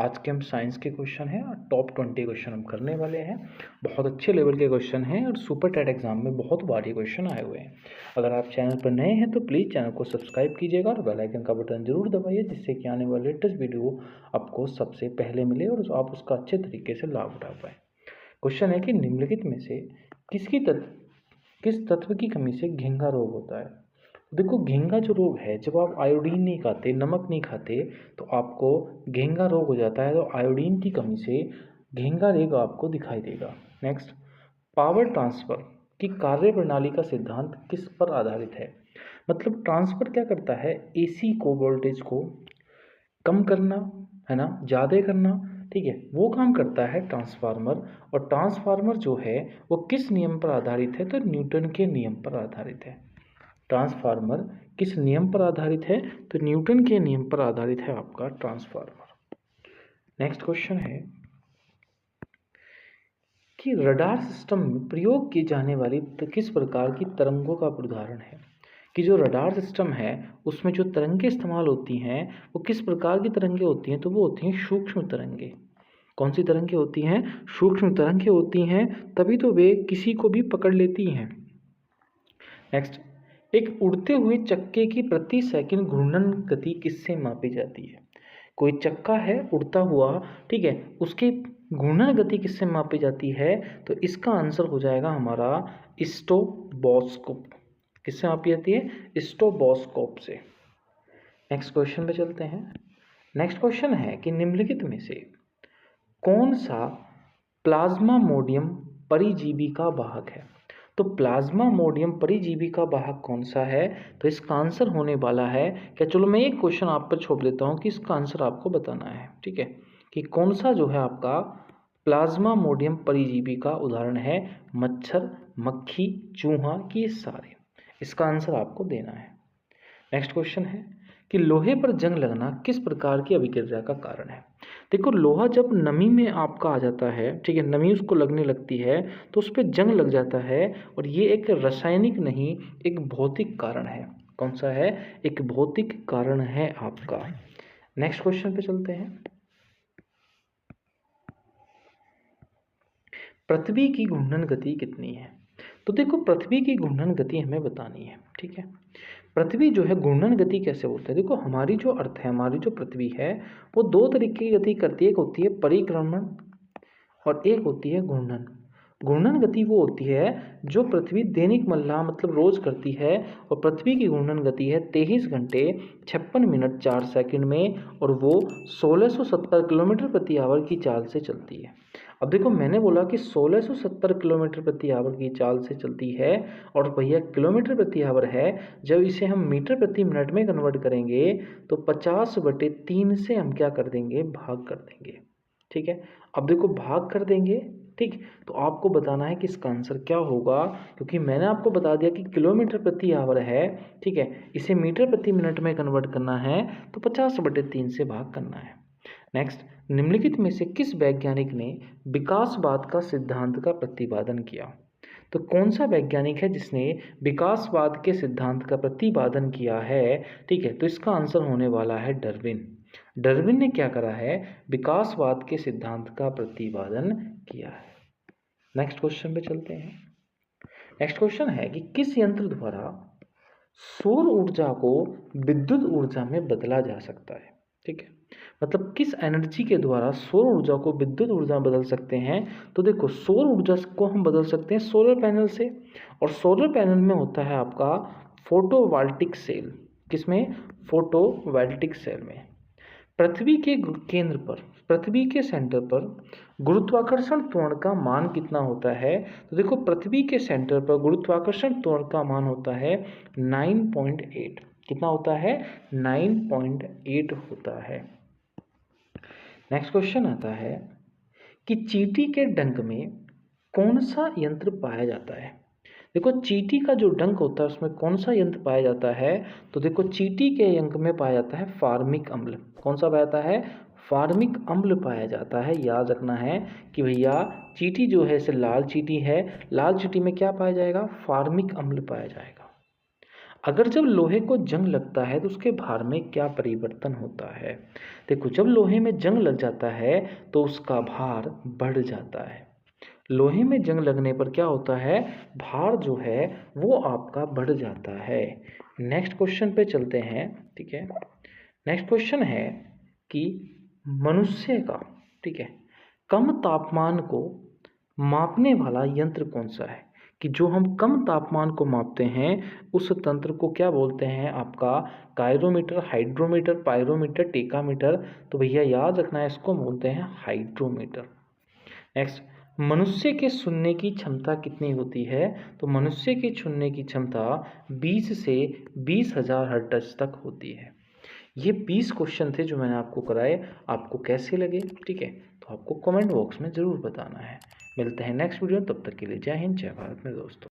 आज के हम साइंस के क्वेश्चन हैं और टॉप 20 क्वेश्चन हम करने वाले हैं। बहुत अच्छे लेवल के क्वेश्चन हैं और सुपर टेट एग्जाम में बहुत बार ये क्वेश्चन आए हुए हैं। अगर आप चैनल पर नए हैं तो प्लीज़ चैनल को सब्सक्राइब कीजिएगा और बेल आइकन का बटन जरूर दबाइए, जिससे कि आने वाले लेटेस्ट वीडियो आपको सबसे पहले मिले और आप उसका अच्छे तरीके से लाभ उठा पाएँ। क्वेश्चन है कि निम्नलिखित में से किस तत्व की कमी से घेंघा रोग होता है। देखो, घेंघा जो रोग है, जब आप आयोडीन नहीं खाते, नमक नहीं खाते, तो आपको घेंघा रोग हो जाता है। तो आयोडीन की कमी से घेंघा रोग आपको दिखाई देगा। नेक्स्ट, पावर ट्रांसफर की कार्य प्रणाली का सिद्धांत किस पर आधारित है। मतलब ट्रांसफर क्या करता है, एसी को वोल्टेज को कम करना, है ना, ज़्यादा करना, ठीक है, वो काम करता है ट्रांसफार्मर। और ट्रांसफार्मर जो है वो किस नियम पर आधारित है, तो न्यूटन के नियम पर आधारित है। ट्रांसफार्मर किस नियम पर आधारित है, तो न्यूटन के नियम पर आधारित है आपका ट्रांसफार्मर। नेक्स्ट क्वेश्चन है कि रडार सिस्टम में प्रयोग की जाने वाली किस प्रकार की तरंगों का उदाहरण है। कि जो रडार सिस्टम है उसमें जो तरंगें इस्तेमाल होती हैं वो किस प्रकार की तरंगें होती हैं, तो वो होती हैं सूक्ष्म तरंगें। कौन सी तरंगें होती हैं, सूक्ष्म तरंगें होती हैं, तभी तो वे किसी को भी पकड़ लेती हैं। नेक्स्ट, एक उड़ते हुए चक्के की प्रति सेकंड घूर्णन गति किससे मापी जाती है। कोई चक्का है उड़ता हुआ, ठीक है, उसकी घूर्णन गति किससे मापी जाती है, तो इसका आंसर हो जाएगा हमारा स्टोबोस्कोप। किससे मापी जाती है, स्टोबोस्कोप से। नेक्स्ट क्वेश्चन पे चलते हैं। नेक्स्ट क्वेश्चन है कि निम्नलिखित में से कौन सा प्लाज्मामोडियम परिजीवी का वाहक है। तो प्लाज्मामोडियम परिजीवी का वाहक कौन सा है, तो इसका आंसर होने वाला है क्या, चलो मैं एक क्वेश्चन आप पर छोड़ देता हूँ कि इसका आंसर आपको बताना है, ठीक है, कि कौन सा जो है आपका प्लाज्मामोडियम परिजीवी का उदाहरण है। मच्छर, मक्खी, चूहा की सारे, इसका आंसर आपको देना है। नेक्स्ट क्वेश्चन है कि लोहे पर जंग लगना किस प्रकार की अभिक्रिया का कारण है। देखो, लोहा जब नमी में आपका आ जाता है, ठीक है, नमी उसको लगने लगती है तो उस पर जंग लग जाता है, और ये एक रासायनिक नहीं, एक भौतिक कारण है। कौन सा है, एक भौतिक कारण है आपका। नेक्स्ट क्वेश्चन पे चलते हैं। पृथ्वी की घूर्णन गति कितनी है। तो देखो, पृथ्वी की घूर्णन गति हमें बतानी है, ठीक है। पृथ्वी जो है घूर्णन गति कैसे बोलते हैं, देखो हमारी जो अर्थ है, हमारी जो पृथ्वी है वो दो तरीके की गति करती है। एक होती है परिक्रमण और एक होती है घूर्णन। घूर्णन गति वो होती है जो पृथ्वी दैनिक मल्लाह मतलब रोज करती है, और पृथ्वी की घूर्णन गति है 23 घंटे 56 मिनट 4 सेकंड में, और वो 1670 किलोमीटर प्रति आवर की चाल से चलती है। अब देखो, मैंने बोला कि 1670 किलोमीटर प्रति आवर की चाल से चलती है, और भैया किलोमीटर प्रति आवर है, जब इसे हम मीटर प्रति मिनट में कन्वर्ट करेंगे तो 50/3 से हम क्या कर देंगे, भाग कर देंगे, ठीक है। अब देखो, भाग कर देंगे, ठीक, तो आपको बताना है कि इसका आंसर क्या होगा, क्योंकि मैंने आपको बता दिया कि किलोमीटर प्रति आवर है, ठीक है, इसे मीटर प्रति मिनट में कन्वर्ट करना है तो 50/3 से भाग करना है। नेक्स्ट, निम्नलिखित में से किस वैज्ञानिक ने विकासवाद का सिद्धांत का प्रतिपादन किया। तो कौन सा वैज्ञानिक है जिसने विकासवाद के सिद्धांत का प्रतिपादन किया है, ठीक है, तो इसका आंसर होने वाला है डार्विन। डार्विन ने क्या करा है, विकासवाद के सिद्धांत का प्रतिपादन किया है। नेक्स्ट क्वेश्चन पे चलते हैं। नेक्स्ट क्वेश्चन है कि किस यंत्र द्वारा सौर ऊर्जा को विद्युत ऊर्जा में बदला जा सकता है, ठीक है, मतलब किस एनर्जी के द्वारा सौर ऊर्जा को विद्युत ऊर्जा में बदल सकते हैं। तो देखो, सौर ऊर्जा को हम बदल सकते हैं सोलर पैनल से, और सोलर पैनल में होता है आपका फोटोवोल्टिक सेल। किसमें, फोटोवोल्टिक सेल में। पृथ्वी के केंद्र पर, पृथ्वी के सेंटर पर गुरुत्वाकर्षण त्वरण का मान कितना होता है। तो देखो, पृथ्वी के सेंटर पर गुरुत्वाकर्षण त्वरण का मान होता है 9.8। कितना होता है, 9.8 होता है। नेक्स्ट क्वेश्चन आता है कि चींटी के डंक में कौन सा यंत्र पाया जाता है। देखो, चींटी का जो डंक होता है उसमें कौन सा यंत्र पाया जाता है, तो देखो चींटी के अंक में पाया जाता है फार्मिक अम्ल। कौन सा पाया जाता है, फार्मिक अम्ल पाया जाता है। याद रखना है कि भैया चींटी जो है इसे लाल चींटी है, लाल चींटी में क्या पाया जाएगा, फार्मिक अम्ल पाया जाएगा। अगर जब लोहे को जंग लगता है तो उसके भार में क्या परिवर्तन होता है? देखो, जब लोहे में जंग लग जाता है तो उसका भार बढ़ जाता है। लोहे में जंग लगने पर क्या होता है, भार जो है वो आपका बढ़ जाता है। नेक्स्ट क्वेश्चन पे चलते हैं, ठीक है। नेक्स्ट क्वेश्चन है कि मनुष्य का, ठीक है, कम तापमान को मापने वाला यंत्र कौन सा है? कि जो हम कम तापमान को मापते हैं उस तंत्र को क्या बोलते हैं? आपका कायरोमीटर, हाइड्रोमीटर, पायरोमीटर, टेकामीटर। तो भैया याद रखना है, इसको बोलते हैं हाइड्रोमीटर। नेक्स्ट, मनुष्य के सुनने की क्षमता कितनी होती है? तो मनुष्य की सुनने की क्षमता 20 से 20,000 हर्ट्ज तक होती है। ये 20 क्वेश्चन थे जो मैंने आपको कराए, आपको कैसे लगे? ठीक है, तो आपको कमेंट बॉक्स में ज़रूर बताना है। मिलते हैं नेक्स्ट वीडियो, तब तक के लिए जय हिंद, जय भारत मेरे दोस्तों।